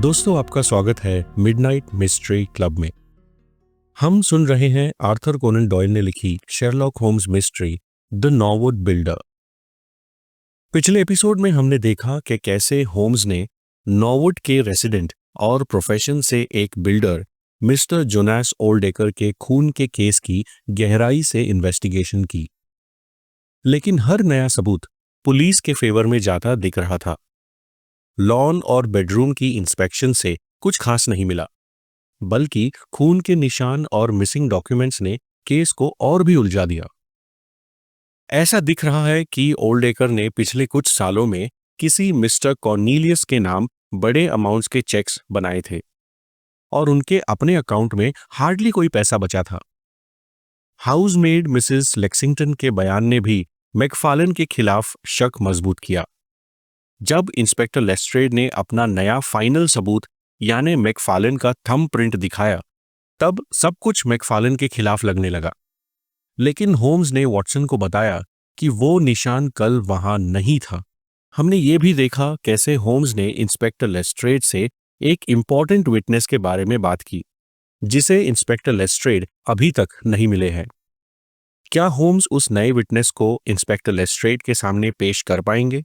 दोस्तों, आपका स्वागत है मिडनाइट मिस्ट्री क्लब में। हम सुन रहे हैं आर्थर कोनन डॉयल ने लिखी Sherlock Holmes mystery the Norwood builder. पिछले एपिसोड में हमने देखा कि कैसे होम्स ने नॉर्वुड के रेसिडेंट और प्रोफेशन से एक बिल्डर मिस्टर जोनास ओल्डेकर के खून के केस की गहराई से इन्वेस्टिगेशन की। लेकिन हर नया सबूत पुलिस के फेवर में जाता दिख रहा था। लॉन और बेडरूम की इंस्पेक्शन से कुछ खास नहीं मिला, बल्कि खून के निशान और मिसिंग डॉक्यूमेंट्स ने केस को और भी उलझा दिया। ऐसा दिख रहा है कि ओल्डेकर ने पिछले कुछ सालों में किसी मिस्टर कॉर्नीलियस के नाम बड़े अमाउंट्स के चेक्स बनाए थे और उनके अपने अकाउंट में हार्डली कोई पैसा बचा था। हाउसमेड मिसेस लेक्सिंगटन के बयान ने भी मैकफार्लेन के खिलाफ शक मजबूत किया। जब इंस्पेक्टर लेस्ट्रेड ने अपना नया फाइनल सबूत यानी मैकफार्लेन का थंब प्रिंट दिखाया, तब सब कुछ मैकफार्लेन के खिलाफ लगने लगा। लेकिन होम्स ने वॉटसन को बताया कि वो निशान कल वहां नहीं था। हमने ये भी देखा कैसे होम्स ने इंस्पेक्टर लेस्ट्रेड से एक इंपॉर्टेंट विटनेस के बारे में बात की, जिसे इंस्पेक्टर लेस्ट्रेड अभी तक नहीं मिले हैं। क्या होम्स उस नए विटनेस को इंस्पेक्टर लेस्ट्रेड के सामने पेश कर पाएंगे?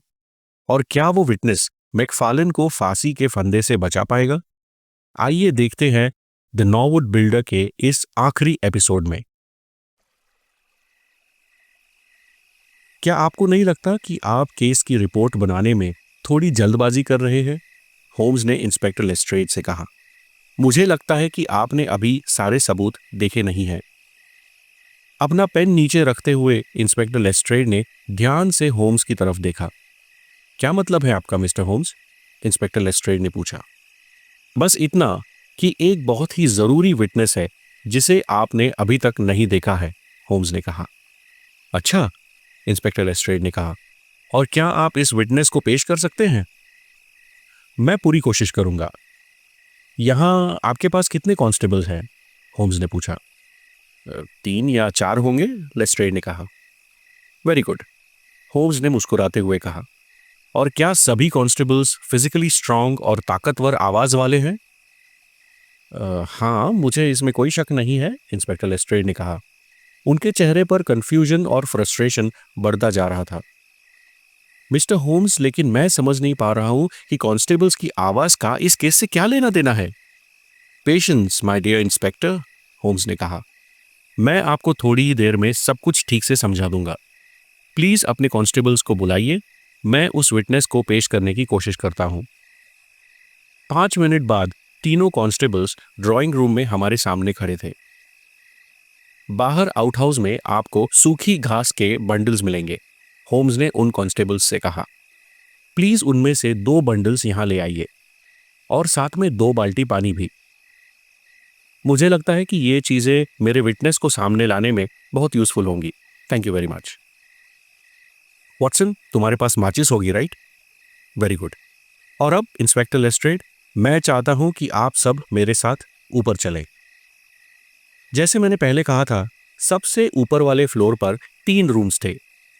और क्या वो विटनेस मैकफार्लेन को फांसी के फंदे से बचा पाएगा? आइए देखते हैं द नॉर्वुड बिल्डर के इस आखिरी एपिसोड में। क्या आपको नहीं लगता कि आप केस की रिपोर्ट बनाने में थोड़ी जल्दबाजी कर रहे हैं? होम्स ने इंस्पेक्टर लेस्ट्रेड से कहा। मुझे लगता है कि आपने अभी सारे सबूत देखे नहीं हैं। अपना पेन नीचे रखते हुए इंस्पेक्टर लेस्ट्रेड ने ध्यान से होम्स की तरफ देखा। क्या मतलब है आपका मिस्टर होम्स? इंस्पेक्टर लेस्ट्रेड ने पूछा। बस इतना कि एक बहुत ही जरूरी विटनेस है जिसे आपने अभी तक नहीं देखा है, होम्स ने कहा। अच्छा, इंस्पेक्टर लेस्ट्रेड ने कहा, और क्या आप इस विटनेस को पेश कर सकते हैं? मैं पूरी कोशिश करूंगा। यहां आपके पास कितने कांस्टेबल्स हैं? होम्स ने पूछा। 3 या 4 होंगे, लेस्ट्रेड ने कहा। वेरी गुड, होम्स ने मुस्कुराते हुए कहा। और क्या सभी कांस्टेबल्स फिजिकली स्ट्रांग और ताकतवर आवाज वाले हैं? हाँ, मुझे इसमें कोई शक नहीं है, इंस्पेक्टर लेस्ट्रेड ने कहा। उनके चेहरे पर कंफ्यूजन और फ्रस्ट्रेशन बढ़ता जा रहा था। मिस्टर होम्स, लेकिन मैं समझ नहीं पा रहा हूं कि कांस्टेबल्स की आवाज का इस केस से क्या लेना देना है। Patience my dear inspector, Holmes ने कहा। मैं आपको थोड़ी ही देर में सब कुछ ठीक से समझा दूंगा। प्लीज अपने कांस्टेबल्स को बुलाइए, मैं उस विटनेस को पेश करने की कोशिश करता हूं। 5 मिनट बाद तीनों कांस्टेबल्स ड्राइंग रूम में हमारे सामने खड़े थे। बाहर आउटहाउस में आपको सूखी घास के बंडल्स मिलेंगे, होम्स ने उन कांस्टेबल्स से कहा। प्लीज उनमें से 2 बंडल्स यहां ले आइए और साथ में 2 बाल्टी पानी भी। मुझे लगता है कि ये चीजें मेरे विटनेस को सामने लाने में बहुत यूजफुल होंगी। Thank you very much. Watson, तुम्हारे पास माचिस होगी, राइट? Very good. और अब इंस्पेक्टर लेस्ट्रेड, मैं चाहता हूं कि आप सब मेरे साथ ऊपर चलें। जैसे मैंने पहले कहा था, सबसे ऊपर वाले फ्लोर पर 3 रूम्स थे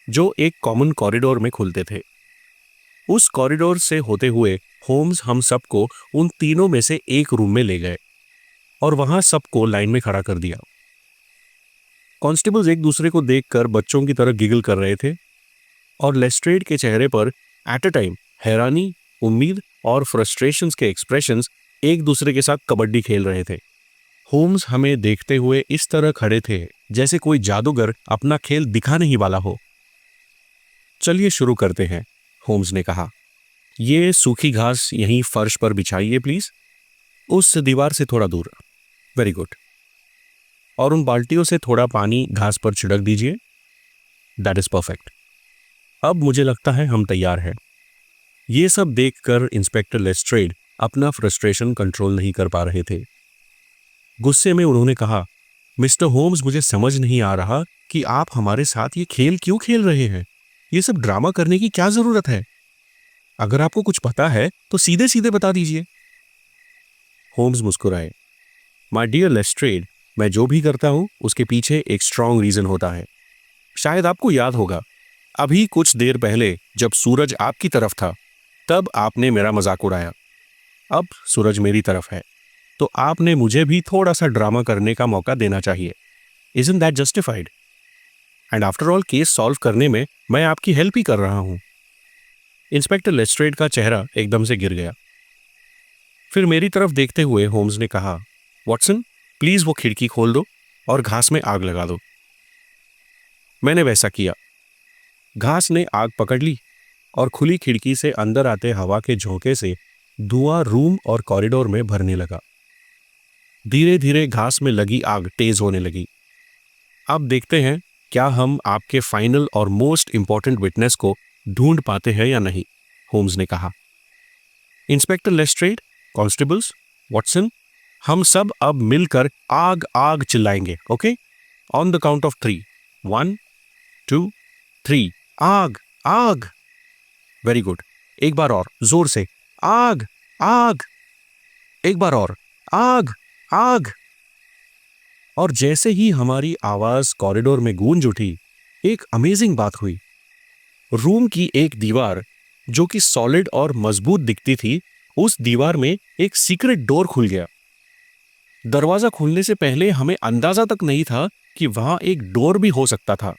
जो एक कॉमन कॉरिडोर में खुलते थे। उस कॉरिडोर से होते हुए होम्स हम सबको उन तीनों में से एक रूम में ले गए और वहां सबको लाइन में खड़ा कर दिया। कांस्टेबल्स एक दूसरे को देखकर बच्चों की तरह गिगल कर रहे थे और लेस्ट्रेड के चेहरे पर एट अ टाइम हैरानी, उम्मीद और फ्रस्ट्रेशंस के एक्सप्रेशंस एक दूसरे के साथ कबड्डी खेल रहे थे। होम्स हमें देखते हुए इस तरह खड़े थे जैसे कोई जादूगर अपना खेल दिखाने ही वाला हो। चलिए शुरू करते हैं, होम्स ने कहा। ये सूखी घास यहीं फर्श पर बिछाइए प्लीज, उस दीवार से थोड़ा दूर। Very good. और उन बाल्टियों से थोड़ा पानी घास पर छिड़क दीजिए। That is perfect. अब मुझे लगता है हम तैयार हैं। ये सब देखकर इंस्पेक्टर लेस्ट्रेड अपना फ्रस्ट्रेशन कंट्रोल नहीं कर पा रहे थे। गुस्से में उन्होंने कहा, मिस्टर होम्स, मुझे समझ नहीं आ रहा कि आप हमारे साथ ये खेल क्यों खेल रहे हैं। ये सब ड्रामा करने की क्या जरूरत है? अगर आपको कुछ पता है तो सीधे सीधे बता दीजिए। होम्स मुस्कुराए। माय डियर लेस्ट्रेड, मैं जो भी करता हूं उसके पीछे एक स्ट्रांग रीजन होता है। शायद आपको याद होगा, अभी कुछ देर पहले जब सूरज आपकी तरफ था, तब आपने मेरा मजाक उड़ाया। अब सूरज मेरी तरफ है, तो आपने मुझे भी थोड़ा सा ड्रामा करने का मौका देना चाहिए। Isn't that justified? And after all case solve करने में मैं आपकी हेल्प ही कर रहा हूं। इंस्पेक्टर लेस्ट्रेड का चेहरा एकदम से गिर गया। फिर मेरी तरफ देखते हुए होम्स ने कहा, वॉटसन, प्लीज वो खिड़की खोल दो और घास में आग लगा दो। मैंने वैसा किया। घास ने आग पकड़ ली और खुली खिड़की से अंदर आते हवा के झोंके से धुआं रूम और कॉरिडोर में भरने लगा। धीरे धीरे घास में लगी आग तेज होने लगी। अब देखते हैं क्या हम आपके फाइनल और मोस्ट इंपॉर्टेंट विटनेस को ढूंढ पाते हैं या नहीं, होम्स ने कहा। इंस्पेक्टर लेस्ट्रेड, कांस्टेबल्स, वॉटसन, हम सब अब मिलकर आग आग चिल्लाएंगे, okay? On the count of 3, 1, 2, 3, आग आग। वेरी गुड, एक बार और जोर से, आग आग। एक बार और, आग आग। और जैसे ही हमारी आवाज कॉरिडोर में गूंज उठी, एक अमेजिंग बात हुई। रूम की एक दीवार जो कि सॉलिड और मजबूत दिखती थी, उस दीवार में एक सीक्रेट डोर खुल गया। दरवाजा खुलने से पहले हमें अंदाजा तक नहीं था कि वहां एक डोर भी हो सकता था।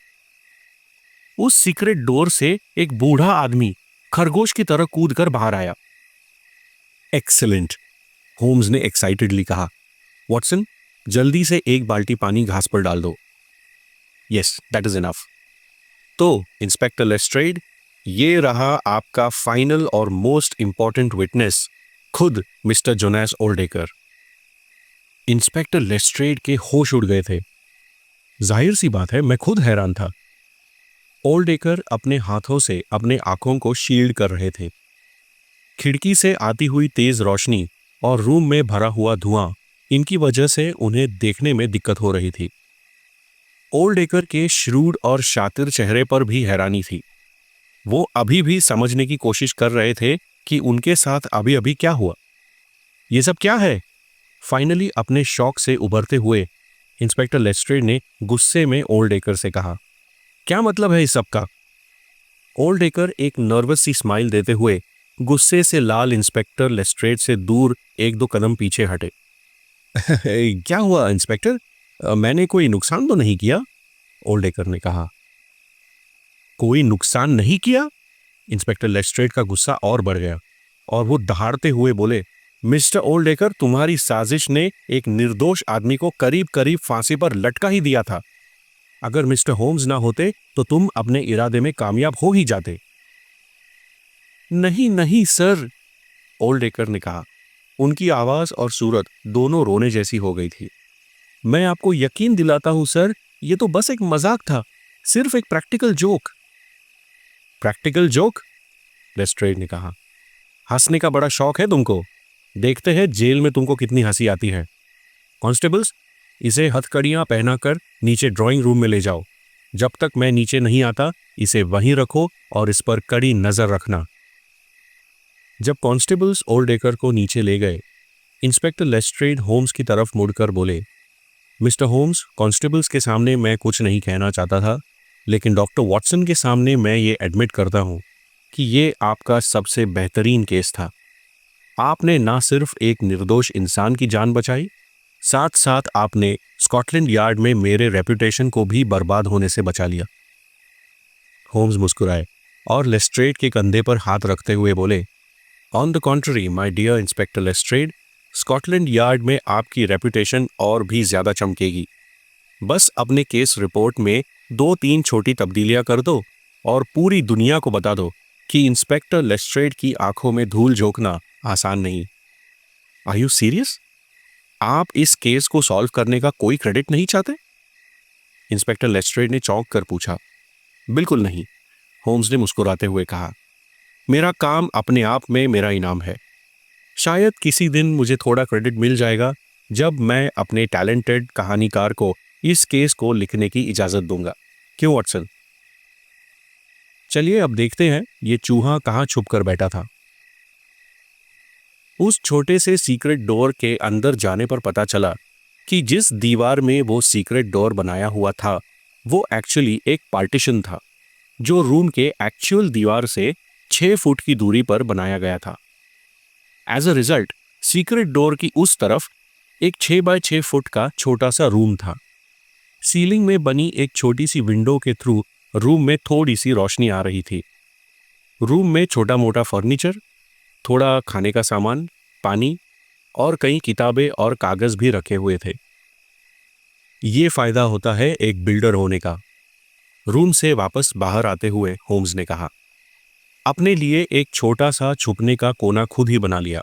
उस सीक्रेट डोर से एक बूढ़ा आदमी खरगोश की तरह कूदकर बाहर आया। एक्सीलेंट, होम्स ने एक्साइटेडली कहा। वॉटसन, जल्दी से एक बाल्टी पानी घास पर डाल दो। Yes, that is enough. तो इंस्पेक्टर लेस्ट्रेड, ये रहा आपका फाइनल और मोस्ट इंपॉर्टेंट विटनेस, खुद मिस्टर जोनास ओल्डेकर। इंस्पेक्टर लेस्ट्रेड के होश उड़ गए थे। जाहिर सी बात है, मैं खुद हैरान था। ओल्डेकर अपने हाथों से अपने आंखों को शील्ड कर रहे थे। खिड़की से आती हुई तेज रोशनी और रूम में भरा हुआ धुआं, इनकी वजह से उन्हें देखने में दिक्कत हो रही थी। ओल्डेकर के श्रूड और शातिर चेहरे पर भी हैरानी थी। वो अभी भी समझने की कोशिश कर रहे थे कि उनके साथ अभी अभी क्या हुआ। ये सब क्या है? फाइनली अपने शौक से उभरते हुए इंस्पेक्टर लेस्ट्रेड ने गुस्से में ओल्डेकर से कहा, क्या मतलब है इस सब का? ओल्डेकर एक नर्वस सी स्माइल देते हुए गुस्से से लाल इंस्पेक्टर लेस्ट्रेड से दूर 1-2 कदम पीछे हटे। क्या हुआ इंस्पेक्टर? मैंने कोई नुकसान तो नहीं किया? ओल्डेकर ने कहा। कोई नुकसान नहीं किया? इंस्पेक्टर लेस्ट्रेड का गुस्सा और बढ़ गया और वो दहाड़ते हुए बोले, मिस्टर ओल्डेकर, तुम्हारी साजिश ने एक निर्दोष आदमी को करीब करीब फांसी पर लटका ही दिया था। अगर मिस्टर होम्स ना होते तो तुम अपने इरादे में कामयाब हो ही जाते। नहीं नहीं सर, ओल्डेकर ने कहा। उनकी आवाज और सूरत दोनों रोने जैसी हो गई थी। मैं आपको यकीन दिलाता हूं सर, ये तो बस एक मजाक था, सिर्फ एक practical joke. Practical joke? Lestrade ने कहा। हंसने का बड़ा शौक है तुमको। देखते हैं जेल में तुमको कितनी हंसी आती है। कांस्टेबल्स, इसे हथकड़ियां पहनाकर नीचे ड्राइंग रूम में ले जाओ। जब तक मैं नीचे नहीं आता, इसे वहीं रखो और इस पर कड़ी नजर रखना। जब कांस्टेबल्स ओल्डेकर को नीचे ले गए, इंस्पेक्टर लेस्ट्रेड होम्स की तरफ मुड़कर बोले, मिस्टर होम्स, कांस्टेबल्स के सामने मैं कुछ नहीं कहना चाहता था, लेकिन डॉक्टर वॉटसन के सामने मैं ये एडमिट करता हूं कि ये आपका सबसे बेहतरीन केस था। आपने ना सिर्फ एक निर्दोष इंसान की जान बचाई, साथ साथ आपने स्कॉटलैंड यार्ड में मेरे रेपुटेशन को भी बर्बाद होने से बचा लिया। होम्स मुस्कुराए और लेस्ट्रेड के कंधे पर हाथ रखते हुए बोले, on the contrary my dear inspector Lestrade, Scotland Yard में आपकी रेपुटेशन और भी ज्यादा चमकेगी। बस अपने केस रिपोर्ट में 2-3 छोटी तब्दीलियां कर दो और पूरी दुनिया को बता दो कि इंस्पेक्टर लेस्ट्रेड की आंखों में धूल झोंकना आसान नहीं। Are you serious? आप इस केस को सॉल्व करने का कोई क्रेडिट नहीं चाहते? इंस्पेक्टर लेस्ट्रेड ने चौंक कर पूछा। बिल्कुल नहीं, होम्स ने मुस्कुराते हुए कहा। मेरा काम अपने आप में मेरा इनाम है। शायद किसी दिन मुझे थोड़ा क्रेडिट मिल जाएगा जब मैं अपने टैलेंटेड कहानीकार को इस केस को लिखने की इजाजत दूंगा। क्यों वॉटसन? चलिए अब देखते हैं ये चूहा कहाँ छुप कर बैठा था। उस छोटे से सीक्रेट डोर के अंदर जाने पर पता चला कि जिस दीवार में वो सीक्रेट डोर बनाया हुआ था, वो एक्चुअली एक पार्टीशन था जो रूम के एक्चुअल दीवार से 6 फुट की दूरी पर बनाया गया था। As a result, secret door की उस तरफ एक 6 बाय 6 फुट का छोटा सा रूम था। सीलिंग में बनी एक छोटी सी विंडो के थ्रू रूम में थोड़ी सी रोशनी आ रही थी। रूम में छोटा मोटा फर्नीचर, थोड़ा खाने का सामान, पानी और कई किताबें और कागज भी रखे हुए थे। ये फायदा होता है एक बिल्डर होने का, रूम से वापस बाहर आते हुए होम्स ने कहा। अपने लिए एक छोटा सा छुपने का कोना खुद ही बना लिया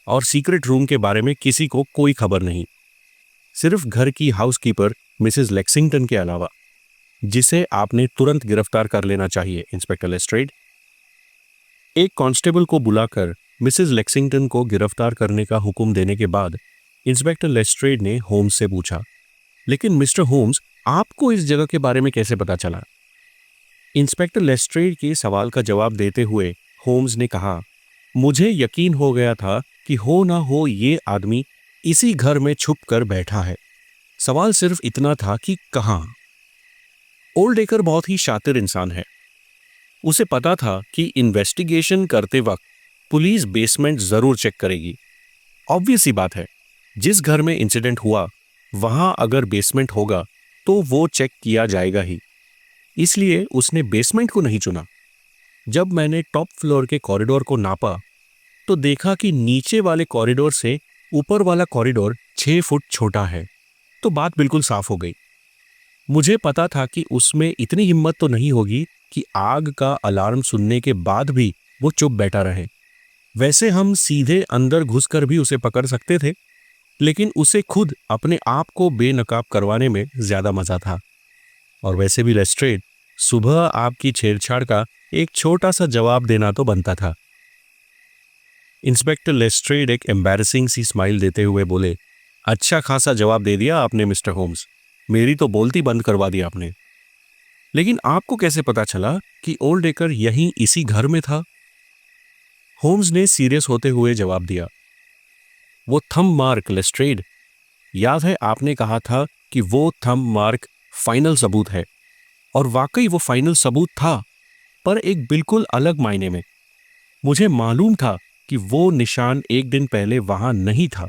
और सीक्रेट रूम के बारे में किसी को कोई खबर नहीं, सिर्फ घर की हाउसकीपर मिसेस लेक्सिंगटन के अलावा, जिसे आपने तुरंत गिरफ्तार कर लेना चाहिए इंस्पेक्टर लेस्ट्रेड। एक कांस्टेबल को बुलाकर मिसेस लेक्सिंगटन को गिरफ्तार करने का हुक्म देने के बाद इंस्पेक्टर लेस्ट्रेड ने होम्स से पूछा, लेकिन मिस्टर होम्स, आपको इस जगह के बारे में कैसे पता चला? इंस्पेक्टर लेस्ट्रेड के सवाल का जवाब देते हुए होम्स ने कहा, मुझे यकीन हो गया था कि हो ना हो ये आदमी इसी घर में छुप कर बैठा है। सवाल सिर्फ इतना था कि कहाँ। ओल्डेकर बहुत ही शातिर इंसान है। उसे पता था कि इन्वेस्टिगेशन करते वक्त पुलिस बेसमेंट जरूर चेक करेगी। ऑब्वियस सी बात है, जिस घर में इंसिडेंट हुआ वहां अगर बेसमेंट होगा तो वो चेक किया जाएगा ही। इसलिए उसने बेसमेंट को नहीं चुना। जब मैंने टॉप फ्लोर के कॉरिडोर को नापा तो देखा कि नीचे वाले कॉरिडोर से ऊपर वाला कॉरिडोर 6 फुट छोटा है, तो बात बिल्कुल साफ हो गई। मुझे पता था कि उसमें इतनी हिम्मत तो नहीं होगी कि आग का अलार्म सुनने के बाद भी वो चुप बैठा रहे। वैसे हम सीधे अंदर घुसकर भी उसे पकड़ सकते थे, लेकिन उसे खुद अपने आप को बेनकाब करवाने में ज्यादा मजा था। और वैसे भी लेस्ट्रेड, सुबह आपकी छेड़छाड़ का एक छोटा सा जवाब देना तो बनता था। इंस्पेक्टर लेस्ट्रेड एक एम्बैरेसिंग सी स्माइल देते हुए बोले, अच्छा खासा जवाब दे दिया आपने मिस्टर होम्स, मेरी तो बोलती बंद करवा दी आपने। लेकिन आपको कैसे पता चला कि ओल्डेकर यहीं इसी घर में था? होम्स ने सीरियस होते हुए जवाब दिया, वो थंब मार्क लेस्ट्रेड, याद है आपने कहा था कि वो थंब मार्क फाइनल सबूत है, और वाकई वो फाइनल सबूत था, पर एक बिल्कुल अलग मायने में। मुझे मालूम था कि वो निशान एक दिन पहले वहां नहीं था।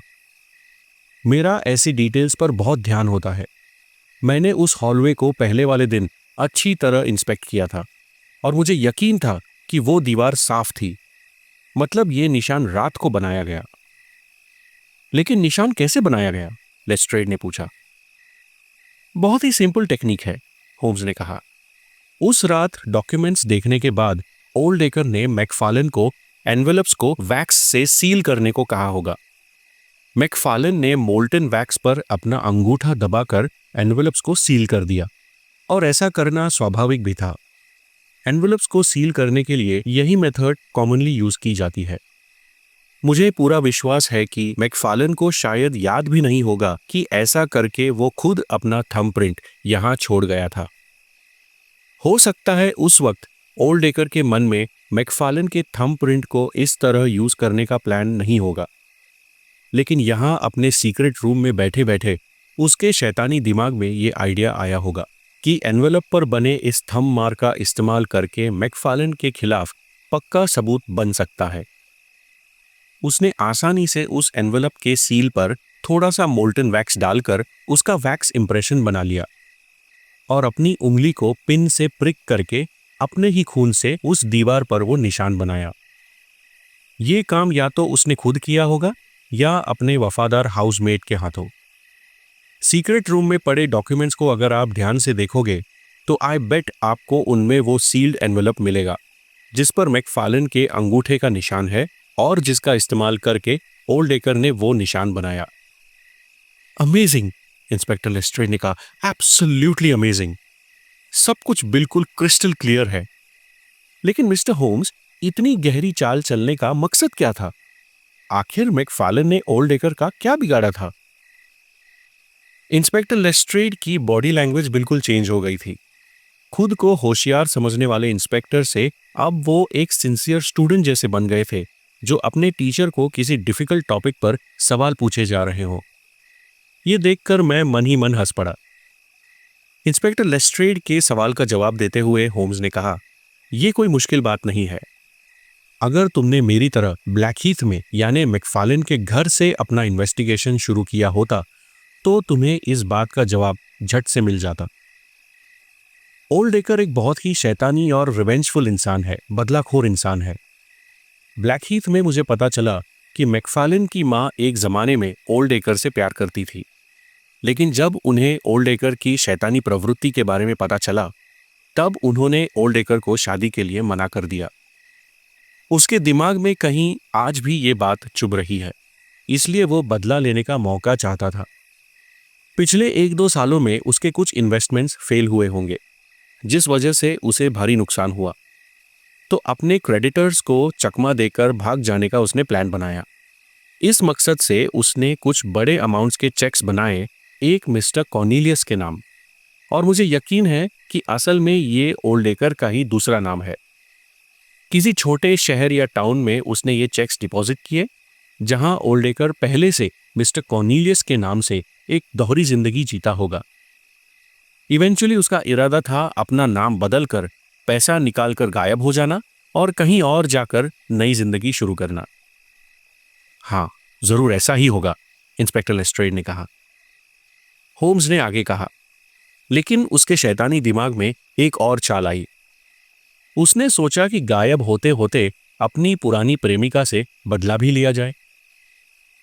मेरा ऐसी डिटेल्स पर बहुत ध्यान होता है। मैंने उस हॉलवे को पहले वाले दिन अच्छी तरह इंस्पेक्ट किया था और मुझे यकीन था कि वो दीवार साफ थी, मतलब ये निशान रात को बनाया गया। लेकिन निशान कैसे बनाया गया? लेस्ट्रेड ने पूछा। बहुत ही सिंपल टेक्निक है, होम्स ने कहा। उस रात डॉक्यूमेंट्स देखने के बाद ओल्डेकर ने मैकफार्लन को एनवेलप्स को वैक्स से सील करने को कहा होगा। मैकफार्लन ने मोल्टन वैक्स पर अपना अंगूठा दबाकर एनवेलप्स को सील कर दिया, और ऐसा करना स्वाभाविक भी था। एनवेलप्स को सील करने के लिए यही मेथड कॉमनली यूज की जाती है। मुझे पूरा विश्वास है कि मैकफार्लन को शायद याद भी नहीं होगा कि ऐसा करके वो खुद अपना थंबप्रिंट यहां छोड़ गया था। हो सकता है उस वक्त ओल्डेकर के मन में मैकफार्लन के थंबप्रिंट को इस तरह यूज करने का प्लान नहीं होगा, लेकिन यहां अपने सीक्रेट रूम में बैठे बैठे उसके शैतानी दिमाग में ये आइडिया आया होगा कि एनवेलप पर बने इस थंब मार्क का इस्तेमाल करके मैकफार्लन के खिलाफ पक्का सबूत बन सकता है। उसने आसानी से उस एनवेलप के सील पर थोड़ा सा मोल्टन वैक्स डालकर उसका वैक्स इंप्रेशन बना लिया और अपनी उंगली को पिन से प्रिक करके अपने ही खून से उस दीवार पर वो निशान बनाया। ये काम या तो उसने खुद किया होगा या अपने वफादार हाउसमेट के हाथों। सीक्रेट रूम में पड़े डॉक्यूमेंट्स को अगर आप ध्यान से देखोगे तो आई बेट आपको उनमें वो सील्ड एनवेलप मिलेगा जिस पर मैकफार्लन के अंगूठे का निशान है और जिसका इस्तेमाल करके ओल्डेकर ने वो निशान बनाया। अमेजिंग, इंस्पेक्टर लेस्ट्रेड ने कहा, एब्सोल्युटली अमेजिंग। सब कुछ बिल्कुल क्रिस्टल क्लियर है। लेकिन मिस्टर होम्स, इतनी गहरी चाल चलने का मकसद क्या था? आखिर मैकफार्लन ने ओल्डेकर का क्या बिगाड़ा था? इंस्पेक्टर लेस्ट्रेड की बॉडी लैंग्वेज बिल्कुल चेंज हो गई थी। खुद को होशियार समझने वाले इंस्पेक्टर से अब वो एक सिंसियर स्टूडेंट जैसे बन गए थे जो अपने टीचर को किसी डिफिकल्ट टॉपिक पर सवाल पूछे जा रहे हो। ये देखकर मैं मन ही मन हंस पड़ा। इंस्पेक्टर लेस्ट्रेड के सवाल का जवाब देते हुए होम्स ने कहा, यह कोई मुश्किल बात नहीं है। अगर तुमने मेरी तरह ब्लैकहीथ में यानी मैकफार्लेन के घर से अपना इन्वेस्टिगेशन शुरू किया होता तो तुम्हें इस बात का जवाब झट से मिल जाता। ओल्डेकर एक बहुत ही शैतानी और रिवेंजफुल इंसान है, बदलाखोर इंसान है। ब्लैकहीथ में मुझे पता चला कि मैकफार्लेन की माँ एक जमाने में ओल्डेकर से प्यार करती थी, लेकिन जब उन्हें ओल्डेकर की शैतानी प्रवृत्ति के बारे में पता चला तब उन्होंने ओल्डेकर को शादी के लिए मना कर दिया। उसके दिमाग में कहीं आज भी ये बात चुभ रही है, इसलिए वो बदला लेने का मौका चाहता था। पिछले 1-2 सालों में उसके कुछ इन्वेस्टमेंट्स फेल हुए होंगे, जिस वजह से उसे भारी नुकसान हुआ। तो अपने क्रेडिटर्स को चकमा देकर भाग जाने का उसने प्लान बनाया। इस मकसद से उसने कुछ बड़े अमाउंट्स के चेक्स बनाए एक मिस्टर कॉर्नेलियस के नाम, और मुझे यकीन है कि असल में ये ओल्डेकर का ही दूसरा नाम है। किसी छोटे शहर या टाउन में उसने ये चेक्स डिपॉजिट किए, जहां ओल्डेकर पहले से मिस्टर कॉर्नेलियस के नाम से एक दोहरी जिंदगी जीता होगा। इवेंचुअली उसका इरादा था अपना नाम बदलकर पैसा निकालकर गायब हो जाना और कहीं और जाकर नई जिंदगी शुरू करना। हाँ, जरूर ऐसा ही होगा, इंस्पेक्टर लेस्ट्रेड ने कहा। होम्स ने आगे कहा, लेकिन उसके शैतानी दिमाग में एक और चाल आई। उसने सोचा कि गायब होते होते अपनी पुरानी प्रेमिका से बदला भी लिया जाए।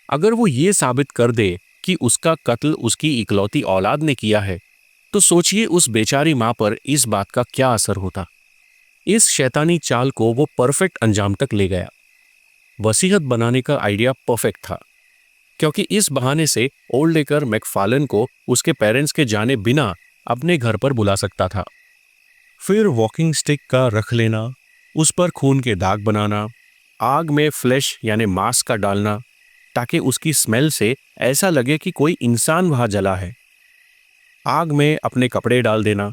अगर वो ये साबित कर दे कि उसका कत्ल उसकी इकलौती औलाद ने किया है, तो सोचिए उस बेचारी मां पर इस बात का क्या असर होता। इस शैतानी चाल को वो परफेक्ट अंजाम तक ले गया। वसीयत बनाने का आइडिया परफेक्ट था, क्योंकि इस बहाने से ओल्डेकर मैकफार्लेन को उसके पेरेंट्स के जाने बिना अपने घर पर बुला सकता था। फिर वॉकिंग स्टिक का रख लेना, उस पर खून के दाग बनाना, आग में फ्लैश यानी मांस का डालना, ताकि उसकी स्मेल से ऐसा लगे कि कोई इंसान वहां जला है। आग में अपने कपड़े डाल देना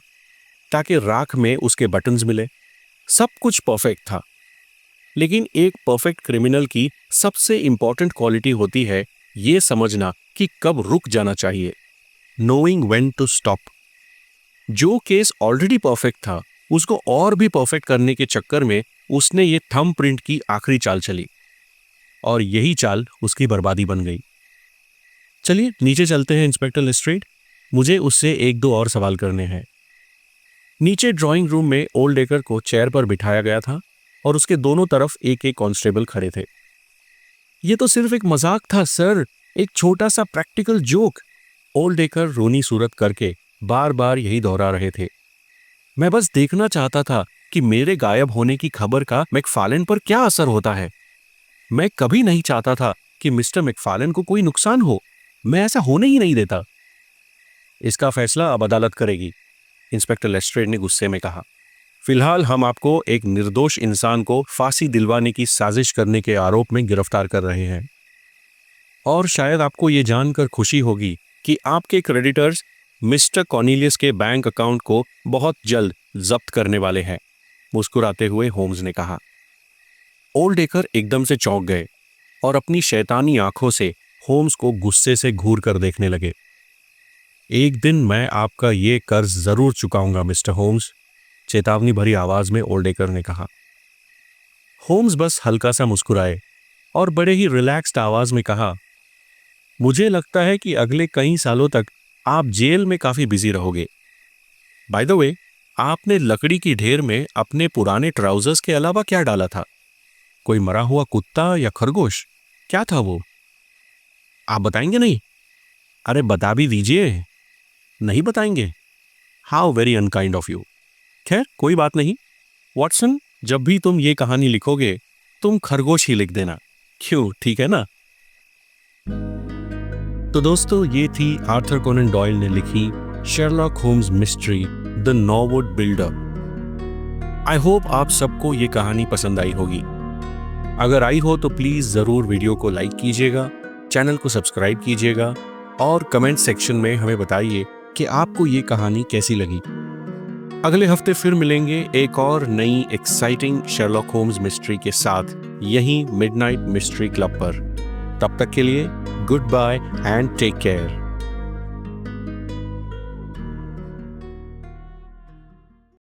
ताकि राख में उसके बटन्स मिले। सब कुछ परफेक्ट था, लेकिन एक परफेक्ट क्रिमिनल की सबसे इंपॉर्टेंट क्वालिटी होती है ये समझना कि कब रुक जाना चाहिए, नोइंग व्हेन टू स्टॉप। जो केस ऑलरेडी परफेक्ट था, उसको और भी परफेक्ट करने के चक्कर में उसने ये थंब प्रिंट की आखिरी चाल चली, और यही चाल उसकी बर्बादी बन गई। चलिए नीचे चलते हैं इंस्पेक्टर लेस्ट्रेड, मुझे उससे 1-2 और सवाल करने हैं। नीचे ड्राइंग रूम में ओल्डेकर को चेयर पर बिठाया गया था और उसके दोनों तरफ एक एक कांस्टेबल खड़े थे। ये तो सिर्फ एक मजाक था सर, एक छोटा सा प्रैक्टिकल जोक, ओल्डेकर रोनी सूरत करके बार बार यही दोहरा रहे थे। मैं बस देखना चाहता था कि मेरे गायब होने की खबर का मैकफार्लेन पर क्या असर होता है। मैं कभी नहीं चाहता था कि मिस्टर मैकफार्लेन को कोई नुकसान हो, मैं ऐसा होने ही नहीं देता। इसका फैसला अब अदालत करेगी, इंस्पेक्टर लेस्ट्रेड ने गुस्से में कहा। फिलहाल हम आपको एक निर्दोष इंसान को फांसी दिलवाने की साजिश करने के आरोप में गिरफ्तार कर रहे हैं, और शायद आपको ये जानकर खुशी होगी कि आपके क्रेडिटर्स मिस्टर कॉर्नेलियस के बैंक अकाउंट को बहुत जल्द जब्त करने वाले हैं, मुस्कुराते हुए होम्स ने कहा। ओल्डेकर एकदम से चौंक गए और अपनी शैतानी आंखों से होम्स को गुस्से से घूर कर देखने लगे। एक दिन मैं आपका ये कर्ज जरूर चुकाऊंगा मिस्टर होम्स, चेतावनी भरी आवाज में ओल्डेकर ने कहा। होम्स बस हल्का सा मुस्कुराए और बड़े ही रिलैक्स्ड आवाज में कहा, मुझे लगता है कि अगले कई सालों तक आप जेल में काफी बिजी रहोगे। बाय द वे, आपने लकड़ी की ढेर में अपने पुराने ट्राउजर्स के अलावा क्या डाला था? कोई मरा हुआ कुत्ता या खरगोश? क्या था वो? आप बताएंगे नहीं? अरे बता भी दीजिए। नहीं बताएंगे? How very unkind of you. खैर कोई बात नहीं वॉटसन, जब भी तुम ये कहानी लिखोगे तुम खरगोश ही लिख देना, क्यों? ठीक है ना? तो दोस्तों, ये थी आर्थर कोनन डॉयल ने लिखी Sherlock Holmes mystery the Norwood builder. I hope आप सबको ये कहानी पसंद आई होगी। अगर आई हो तो प्लीज जरूर वीडियो को लाइक कीजिएगा, चैनल को सब्सक्राइब कीजिएगा और कमेंट सेक्शन में हमें बताइए कि आपको ये कहानी कैसी लगी। अगले हफ्ते फिर मिलेंगे एक और नई एक्साइटिंग शेरलॉक होम्स मिस्ट्री के साथ यहीं मिडनाइट मिस्ट्री क्लब पर। तब तक के लिए goodbye and take care.